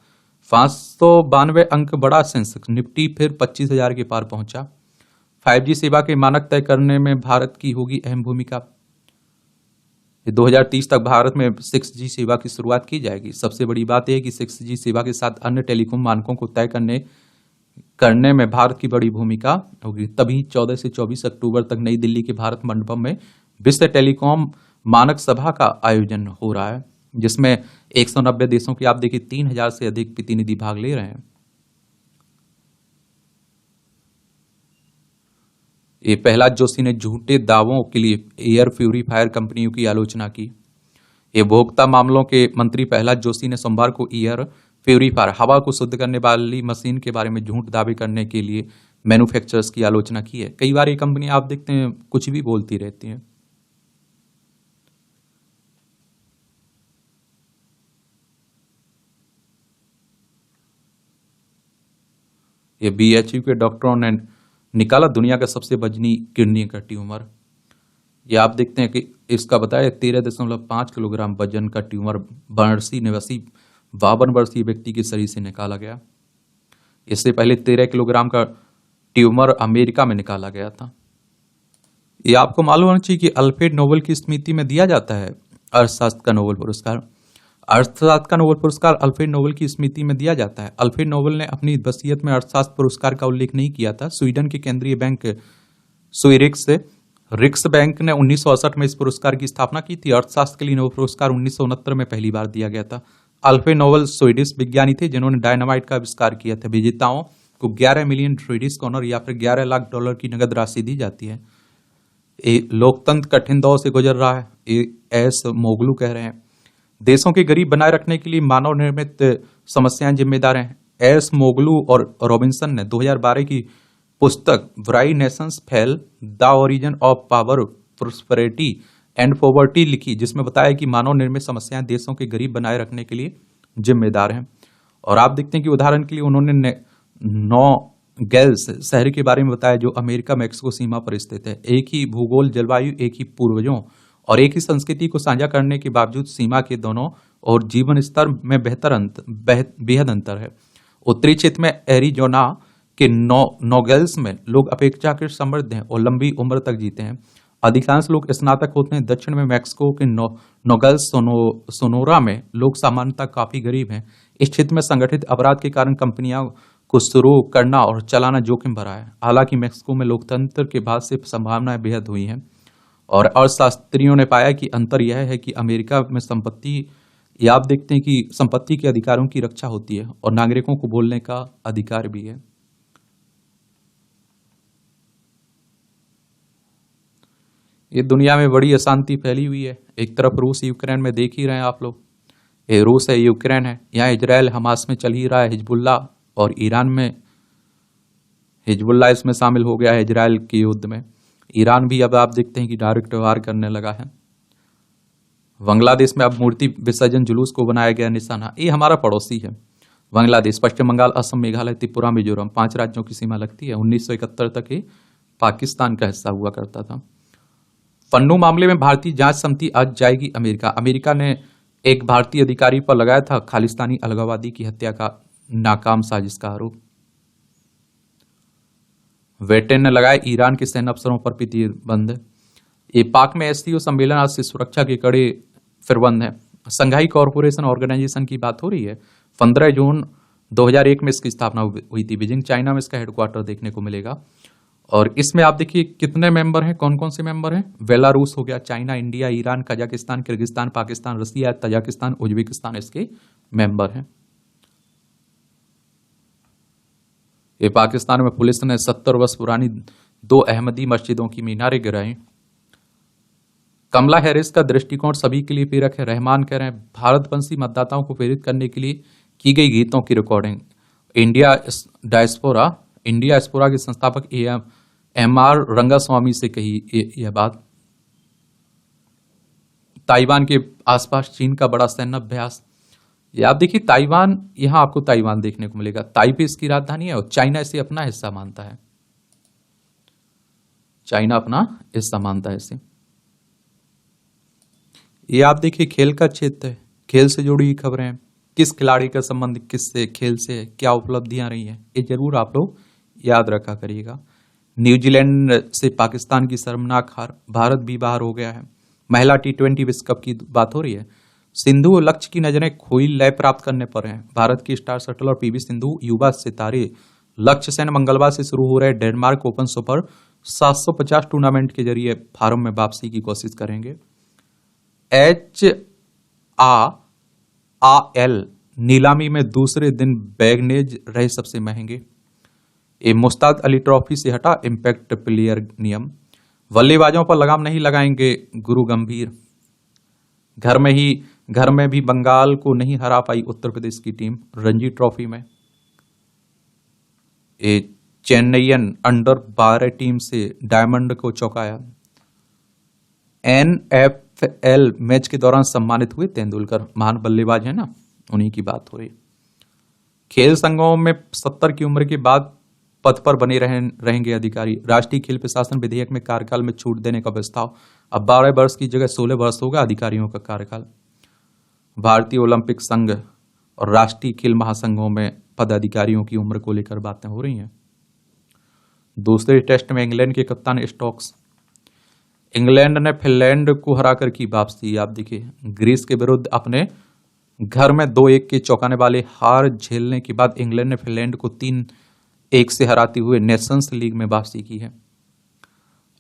592 अंक बढ़ा सेंसेक्स। निफ्टी फिर 25,000 के पार पहुंचा। 5G सेवा के मानक तय करने में भारत की होगी अहम भूमिका। 2030 तक भारत में 6G सेवा की शुरुआत की जाएगी। सबसे बड़ी बात यह है कि 6G सेवा के साथ अन्य टेलीकॉम मानकों को तय करने में भारत की बड़ी भूमिका होगी। तभी 14 से 24 अक्टूबर तक नई दिल्ली के भारत मंडपम में विश्व टेलीकॉम मानक सभा का आयोजन हो रहा है, जिसमें 190 देशों के आप देखिए 3,000 से अधिक प्रतिनिधि भाग ले रहे हैं। ये प्रहलाद जोशी ने झूठे दावों के लिए एयर प्यूरीफायर कंपनियों की आलोचना की। ये उपभोक्ता मामलों के मंत्री प्रहलाद जोशी ने सोमवार को एयर प्यूरीफायर, हवा को शुद्ध करने वाली मशीन के बारे में झूठ दावे करने के लिए मैन्युफैक्चरर्स की आलोचना की है। कई बार ये कंपनी आप देखते हैं कुछ भी बोलती रहती हैं। ये बीएचयू के डॉक्टरों ने निकाला दुनिया का सबसे वजनी किडनी का ट्यूमर। ये आप देखते हैं कि इसका बताया 13.5 किलोग्राम वजन का ट्यूमर वाराणसी निवासी 52 वर्षीय व्यक्ति के शरीर से निकाला गया। इससे पहले 13 किलोग्राम का ट्यूमर अमेरिका में निकाला गया था। ये आपको मालूम होना चाहिए कि अल्फ्रेड नोबेल की स्मृति में दिया जाता है अर्थशास्त्र का नोबेल पुरस्कार। अर्थशास्त्र का नोबेल पुरस्कार अल्फ्रेड नोबेल की स्मृति में दिया जाता है। अल्फ्रेड नोबेल ने अपनी वसीयत में अर्थशास्त्र पुरस्कार का उल्लेख नहीं किया था। स्वीडन के केंद्रीय बैंक रिक्स बैंक ने 1968 में इस पुरस्कार की स्थापना की थी। अर्थशास्त्र के लिए नोबेल पुरस्कार 1969 में पहली बार दिया गया था। अल्फ्रेड नोबेल स्वीडिश विज्ञानी थे जिन्होंने डायनामाइट का आविष्कार किया था। विजेताओं को 11 मिलियन स्वीडिश करोड़ या फिर 11 लाख डॉलर की नगद राशि दी जाती है। लोकतंत्र कठिन दौर से गुजर रहा है, एस मोगलू कह रहे हैं। देशों के गरीब बनाए रखने के लिए मानव निर्मित समस्याएं जिम्मेदार हैं। एस मोगलू और रॉबिन्सन ने 2012 की पुस्तक why Nations fail the origin of power, prosperity and poverty लिखी, जिसमें बताया कि मानव निर्मित समस्याएं देशों के गरीब बनाए रखने के लिए जिम्मेदार हैं। और आप देखते हैं कि उदाहरण के लिए उन्होंने 9 गैल्स शहर के बारे में बताया जो अमेरिका मैक्सिको सीमा पर स्थित है। एक ही भूगोल, जलवायु, एक ही पूर्वजों और एक ही संस्कृति को साझा करने के बावजूद सीमा के दोनों और जीवन स्तर में बेहद अंतर है। उत्तरी क्षेत्र में एरिजोना के नोगेल्स में लोग अपेक्षाकृत समृद्ध हैं और लंबी उम्र तक जीते हैं। अधिकांश लोग स्नातक होते हैं। दक्षिण में मैक्सिको के नोगेल्स सोनोरा में लोग सामान्यतः काफी गरीब हैं। इस क्षेत्र में संगठित अपराध के कारण कंपनियों को शुरू करना और चलाना जोखिम भरा है। हालांकि मेक्सिको में लोकतंत्र के बाद से संभावनाएं बेहद हुई हैं और अर्थशास्त्रियों ने पाया कि अंतर यह है कि अमेरिका में संपत्ति या आप देखते हैं कि संपत्ति के अधिकारों की रक्षा होती है और नागरिकों को बोलने का अधिकार भी है। ये दुनिया में बड़ी अशांति फैली हुई है। एक तरफ रूस यूक्रेन में देख ही रहे हैं आप लोग, ये रूस है, यूक्रेन है, यहाँ इजराइल हमास में चल ही रहा है, हिजबुल्ला, और ईरान में हिजबुल्ला इसमें शामिल हो गया है इजराइल के युद्ध में। ईरान भी अब आप देखते हैं कि डायरेक्ट वार करने लगा है। बांग्लादेश में अब मूर्ति विसर्जन जुलूस को बनाया गया निशाना। ये हमारा पड़ोसी है बांग्लादेश। पश्चिम बंगाल, असम, मेघालय, त्रिपुरा, मिजोरम 5 राज्यों की सीमा लगती है। 1971 तक ये पाकिस्तान का हिस्सा हुआ करता था। पन्नू मामले में भारतीय जांच समिति आज जाएगी अमेरिका। अमेरिका ने एक भारतीय अधिकारी पर लगाया था खालिस्तानी अलगाववादी की हत्या का नाकाम साजिश का आरोप। वेटेन ने लगाया ईरान के सैन्य अफसरों पर प्रतिबंध। ये पाक में एससीओ सम्मेलन आज से सुरक्षा के कड़े प्रबंध है। संघाई कॉरपोरेशन ऑर्गेनाइजेशन की बात हो रही है। 15 जून 2001 में इसकी स्थापना हुई थी। बीजिंग, चाइना में इसका हेडक्वार्टर देखने को मिलेगा। और इसमें आप देखिए कितने मेंबर हैं, कौन कौन से मेंबर हैं। बेलारूस हो गया, China, India, Iran, Kazakhstan, Kyrgyzstan, Pakistan, Russia, Tajikistan, Uzbekistan इसके मेंबर हैं। ये पाकिस्तान में पुलिस ने 70 वर्ष पुरानी 2 अहमदी मस्जिदों की मीनारें गिराई। कमला हैरिस का दृष्टिकोण सभी के लिए प्रेरक है। रहमान कह रहे हैं भारतवंशी मतदाताओं को प्रेरित करने के लिए की गई गीतों की रिकॉर्डिंग। इंडिया डायस्पोरा के संस्थापक एम.आर. रंगास्वामी से कही यह बात। ताइवान के आसपास चीन का बड़ा सैन्य अभ्यास। ये आप देखिए ताइवान, यहां आपको ताइवान देखने को मिलेगा। ताइपे इसकी राजधानी है और चाइना इसे अपना हिस्सा मानता है। चाइना अपना हिस्सा मानता है इसे। ये आप देखिए खेल का क्षेत्र है। खेल से जुड़ी हुई खबरें हैं। किस खिलाड़ी का संबंध किससे, खेल से है, क्या उपलब्धियां रही हैं, ये जरूर आप लोग याद रखा करिएगा। न्यूजीलैंड से पाकिस्तान की शर्मनाक हार, भारत भी बाहर हो गया है। महिला T20 विश्व कप की बात हो रही है। सिंधु लक्ष्य की नजरें खोई लय प्राप्त करने पर हैं। भारत की स्टार शटलर पीवी सिंधु युवा सितारे लक्ष्य सेन मंगलवार से शुरू हो रहे डेनमार्क ओपन सुपर 750 टूर्नामेंट के जरिए फार्म में वापसी की कोशिश करेंगे। HAAL नीलामी में दूसरे दिन बैगनेज रहे सबसे महंगे। ये मुस्ताद अली ट्रॉफी से हटा इंपैक्ट प्लेयर नियम। बल्लेबाजों पर लगाम नहीं लगाएंगे गुरु गंभीर। घर में भी बंगाल को नहीं हरा पाई उत्तर प्रदेश की टीम रणजी ट्रॉफी में। ये चेन्नईयन अंडर 12 टीम से डायमंड को चौंकाया। NFL मैच के दौरान सम्मानित हुए तेंदुलकर, महान बल्लेबाज है ना, उन्हीं की बात हो रही। खेल संघों में 70 की उम्र के बाद पद पर बने रहेंगे अधिकारी। राष्ट्रीय खेल प्रशासन विधेयक में कार्यकाल में छूट देने का प्रस्ताव। अब 12 वर्ष की जगह 16 वर्ष होगा अधिकारियों का कार्यकाल। भारतीय ओलंपिक संघ और राष्ट्रीय खेल महासंघों में पदाधिकारियों की उम्र को लेकर बातें हो रही हैं। दूसरे टेस्ट में इंग्लैंड के कप्तान स्टोक्स। इंग्लैंड ने फिनलैंड को हराकर की वापसी। आप देखिए ग्रीस के विरुद्ध अपने घर में 2-1 के चौंकाने वाले हार झेलने के बाद इंग्लैंड ने फिनलैंड को 3-1 से हराते हुए नेशंस लीग में वापसी की है।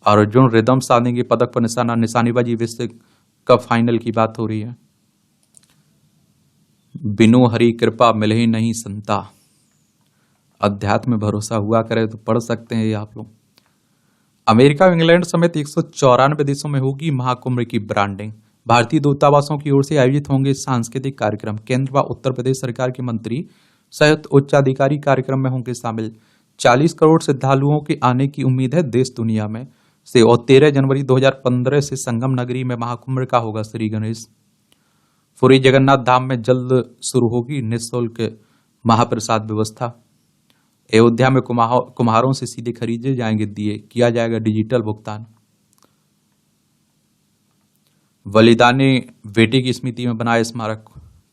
अर्जुन रिदम साधेंगे पदक पर निशाना। निशानेबाजी विश्व कप फाइनल की बात हो रही है। बिनु हरि कृपा मिले ही नहीं संता। अध्यात्म में भरोसा हुआ करे तो पढ़ सकते हैं ये आप लोग। अमेरिका, इंग्लैंड समेत 194 देशों में होगी महाकुंभ की ब्रांडिंग। भारतीय दूतावासों की ओर से आयोजित होंगे सांस्कृतिक कार्यक्रम। केंद्र व उत्तर प्रदेश सरकार के मंत्री सहित उच्च अधिकारी कार्यक्रम में होंगे शामिल। 40 करोड़ श्रद्धालुओं के आने की उम्मीद है देश दुनिया में से। और 13 जनवरी 2015 से संगम नगरी में महाकुंभ का होगा श्री गणेश। पुरी जगन्नाथ धाम में जल्द शुरू होगी निःशुल्क महाप्रसाद व्यवस्था। अयोध्या में कुम्हारों से सीधे खरीदे जाएंगे दिए, किया जाएगा डिजिटल भुगतान। बलिदानी बेटे की स्मृति में बनाए स्मारक,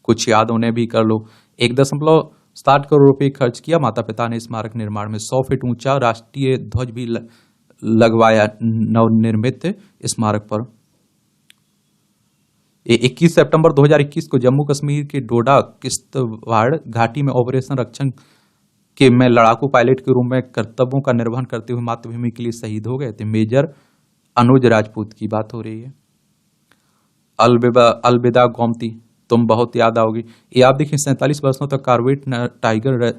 कुछ याद उन्हें भी कर लो। 1.7 करोड़ रुपए खर्च किया माता पिता ने स्मारक निर्माण में। 100 फीट ऊंचा राष्ट्रीय ध्वज भी लगवाया नवनिर्मित स्मारक पर। 21 सितंबर 2021 को जम्मू कश्मीर के डोडा किश्तवाड़ घाटी में ऑपरेशन रक्षण कि मैं लड़ाकू पायलट के रूप में कर्तव्यों का निर्वहन करते हुए मातृभूमि के लिए शहीद हो गए थे। मेजर अनुज राजपूत की बात हो रही है। अलविदा गोमती, तुम बहुत याद आओगी। ये आप देखिए 47 वर्षों तक कॉर्बेट टाइगर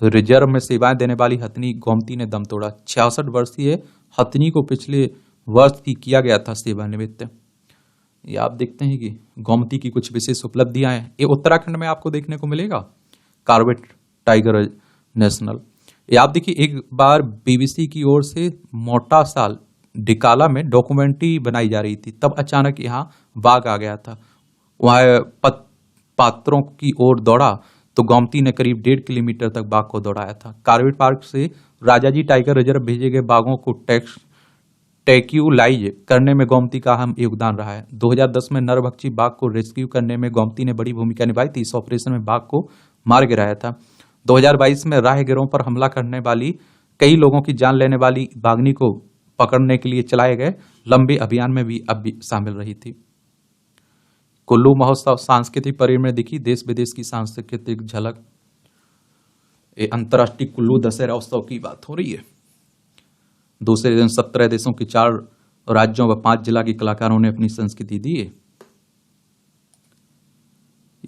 रिजर्व में सेवाएं देने वाली हथनी गोमती ने दम तोड़ा। 66 वर्षीय हथनी को पिछले वर्ष की किया गया था सेवानिवृत्त। ये आप देखते हैं कि गोमती की कुछ विशेष उपलब्धियां हैं। ये उत्तराखंड में आपको देखने को मिलेगा, कॉर्बेट टाइगर नेशनल। ये आप देखिए एक बार बीबीसी की ओर से मोटा साल डिकाला में डॉक्यूमेंट्री बनाई जा रही थी, तब अचानक यहाँ बाघ आ गया था। वह पात्रों की ओर दौड़ा तो गोमती ने करीब 1.5 किलोमीटर तक बाघ को दौड़ाया था। कॉर्बेट पार्क से राजाजी टाइगर रिजर्व भेजे गए बाघों को टैक्यूलाइज करने में गोमती का अहम योगदान रहा है। 2010 में नरभक्षी बाघ को रेस्क्यू करने में गोमती ने बड़ी भूमिका निभाई थी। इस ऑपरेशन में बाघ को मार गिराया था। 2022 में राहगीरों पर हमला करने वाली कई लोगों की जान लेने वाली बाघनी को पकड़ने के लिए चलाए गए लंबे अभियान में भी अब भी शामिल रही थी। कुल्लू महोत्सव सांस्कृतिक परेड में दिखी देश विदेश की सांस्कृतिक झलक। अंतर्राष्ट्रीय कुल्लू दशहरा उत्सव की बात हो रही है। दूसरे दिन 17 देशों के 4 राज्यों व 5 जिला के कलाकारों ने अपनी संस्कृति दी है।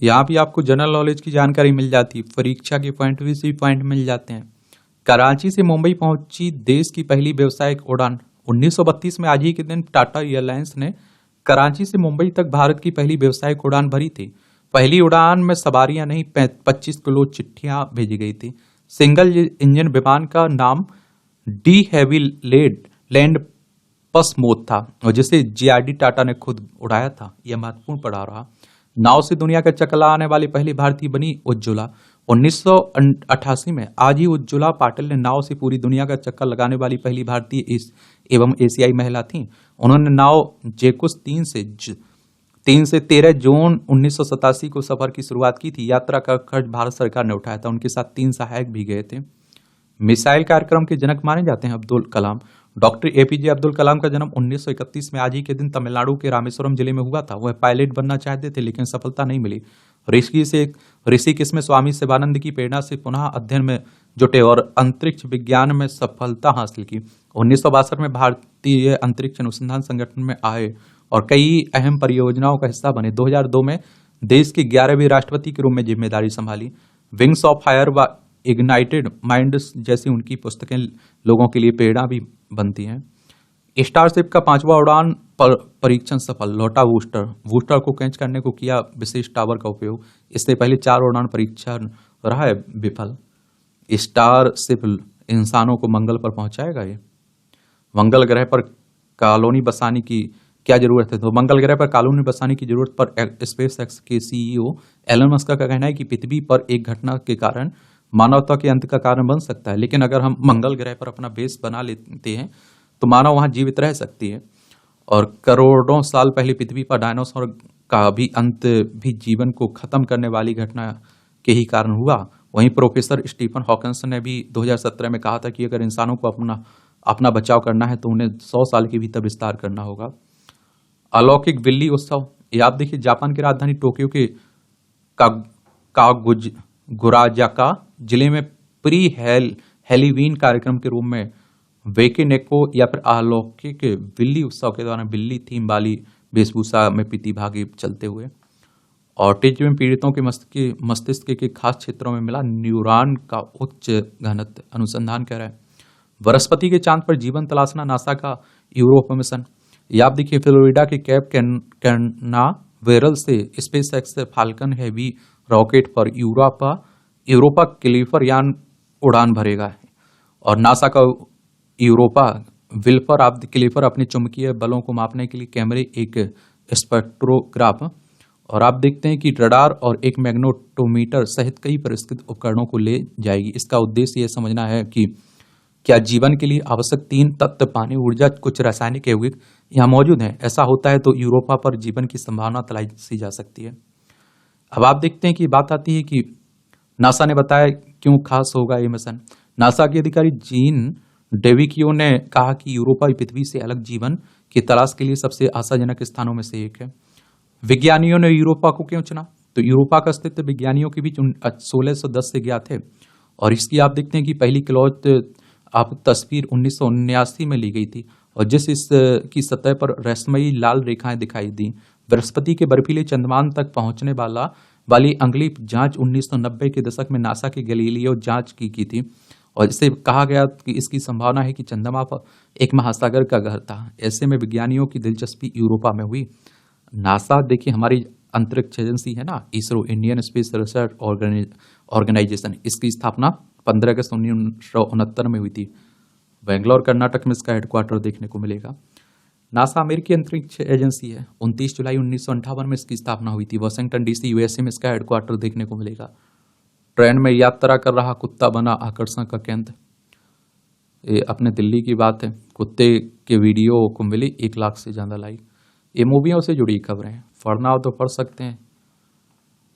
यहाँ भी आपको जनरल नॉलेज की जानकारी मिल जाती है, परीक्षा के पॉइंट भी इसी पॉइंट मिल जाते हैं। कराची से मुंबई पहुंची देश की पहली व्यावसायिक उड़ान। 1932 में आज ही के दिन टाटा एयरलाइंस ने कराची से मुंबई तक भारत की पहली व्यावसायिक उड़ान भरी थी। पहली उड़ान में सवारियां नहीं 25 किलो चिट्ठियां भेजी गई थी। सिंगल इंजन विमान का नाम डी हैवी लैंड पसमोद था और जिसे जीआरडी टाटा ने खुद उड़ाया था। यह महत्वपूर्ण पड़ा रहा। नाव से दुनिया का चक्कर लगाने वाली पहली भारतीय बनी उज्ज्वला। 1988 में आज ही उज्ज्वला पाटिल ने नाव से पूरी दुनिया का चक्कर लगाने वाली पहली भारतीय एवं एशियाई महिला थी। उन्होंने नाव जेकुस 3 से 13 जून 1987 को सफर की शुरुआत की थी। यात्रा का खर्च भारत सरकार ने उठाया था। उनके साथ 3 सहायक भी गए थे। मिसाइल कार्यक्रम के जनक माने जाते हैं अब्दुल कलाम। डॉक्टर एपीजे अब्दुल कलाम का जन्म 1931 में आज ही के दिन तमिलनाडु के रामेश्वरम जिले में हुआ था। वह पायलट बनना चाहते थे लेकिन सफलता नहीं मिली। ऋषिकेश में स्वामी शिवानंद की प्रेरणा से पुनः अध्ययन में जुटे और अंतरिक्ष विज्ञान में सफलता हासिल की। 1962 में भारतीय अंतरिक्ष अनुसंधान संगठन में आए और कई अहम परियोजनाओं का हिस्सा बने। 2002 में देश के 11वें राष्ट्रपति के रूप में जिम्मेदारी संभाली। विंग्स ऑफ फायर व इग्नाइटेड माइंड्स जैसी उनकी पुस्तकें लोगों के लिए प्रेरणा भी बनती हैं। स्टारशिप का 5वां उड़ान परीक्षण सफल। लौटा बूस्टर को कैच करने को किया विशेष टावर का उपयोग। इससे पहले 4 उड़ान परीक्षण रहा है विफल। स्टारशिप इंसानों को मंगल पर पहुंचाएगा। ये मंगल ग्रह पर कॉलोनी बसाने की क्या जरूरत है? तो मंगल ग्रह पर कॉलोनी बसाने की जरूरत पर स्पेस एक्स के सीईओ एलन मस्क का कहना है कि पृथ्वी पर एक घटना के कारण मानवता के अंत का कारण बन सकता है, लेकिन अगर हम मंगल ग्रह पर अपना बेस बना लेते हैं तो मानव वहां जीवित रह सकती है। और करोड़ों साल पहले पृथ्वी पर डायनासोर का भी अंत भी जीवन को खत्म करने वाली घटना के ही कारण हुआ। वहीं प्रोफेसर स्टीफन हॉकिंस ने भी 2017 में कहा था कि अगर इंसानों को अपना बचाव करना है तो उन्हें 100 साल के भीतर विस्तार करना होगा। अलौकिक बिल्ली उत्सव। ये आप देखिए जापान की राजधानी टोक्यो के कागुराजाका जिले में प्री हेलीवीन कार्यक्रम के रूप में वेकेनेको या फिर अलौकिक बिल्ली उत्सव के दौरान बिल्ली थीम वाली वेशभूषा में प्रतिभागी चलते हुए। ऑटिज्म में पीड़ितों के मस्तिष्क के खास क्षेत्रों में मिला न्यूरॉन का उच्च घनत्व। अनुसंधान कह रहा है। बृहस्पति के चांद पर जीवन तलाशना नासा का यूरोप मिशन। ये आप देखिए फ्लोरिडा के कैप कैनावेरल से space x falcon heavy rocket पर यूरोपा क्लिपर यान उड़ान भरेगा। और नासा का यूरोपा विल्फर क्लिपर अपने चुंबकीय बलों को मापने के लिए कैमरे, एक स्पेक्ट्रोग्राफ और आप देखते हैं कि रडार और एक मैग्नेटोमीटर सहित कई परिष्कृत उपकरणों को ले जाएगी। इसका उद्देश्य यह समझना है कि क्या जीवन के लिए आवश्यक 3 तत्व पानी, ऊर्जा, कुछ रासायनिक यौगिक यहाँ मौजूद हैं। ऐसा होता है तो यूरोपा पर जीवन की संभावना तलाशी जा सकती है। अब आप देखते हैं कि बात आती है कि नासा ने बताया क्यों खास होगा ये मिशन। नासा के अधिकारी जीन डेविकियो ने कहा कि यूरोपा पृथ्वी से अलग जीवन की तलाश के लिए सबसे आशाजनक स्थानों में से एक है। विज्ञानियों ने यूरोपा को क्यों चुना? तो यूरोपा का अस्तित्व विज्ञानियों के बीच 1610 से ज्ञात है। और इसकी आप देखते हैं कि पहली क्लॉथ आप तस्वीर 1979 में ली गई थी और जिस इस की सतह पर रहस्यमयी लाल रेखाएं दिखाई दी। बृहस्पति के बर्फीले चंद्रमान तक पहुंचने वाली अगली जांच 1990 के दशक में नासा के गैलीलियो जांच की थी और इससे कहा गया कि इसकी संभावना है कि चंद्रमा पर एक महासागर का घर था। ऐसे में विज्ञानियों की दिलचस्पी यूरोपा में हुई। नासा देखिए हमारी अंतरिक्ष एजेंसी है ना, ISRO, Indian space research organisation, इसकी स्थापना 15 अगस्त 1969 में हुई थी। बेंगलोर कर्नाटक में इसका हेडक्वार्टर देखने को मिलेगा। नासा अमेरिकी अंतरिक्ष एजेंसी है। 29 जुलाई 1958 में इसकी स्थापना हुई थी। वाशिंगटन डीसी यूएसए में इसका हेडक्वार्टर देखने को मिलेगा। ट्रेन में यात्रा कर रहा कुत्ता बना आकर्षण का केंद्र। ये अपने दिल्ली की बात है। कुत्ते के वीडियो को मिली 1 लाख से ज़्यादा लाइक। ये मूवियों से जुड़ी खबरें हैं। पढ़ना हो तो पढ़ सकते हैं,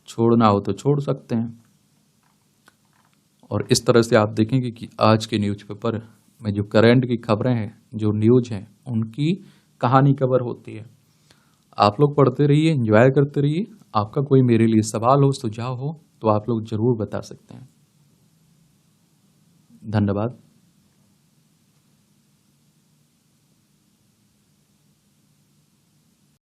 छोड़ना हो तो छोड़ सकते हैं। और इस तरह से आप देखेंगे कि आज के न्यूज़पेपर में जो करंट की खबरें हैं, जो न्यूज़ हैं, उनकी कहानी कवर होती है। आप लोग पढ़ते रहिए, एंजॉय करते रहिए। आपका कोई मेरे लिए सवाल हो, सुझाव हो तो आप लोग जरूर बता सकते हैं। धन्यवाद।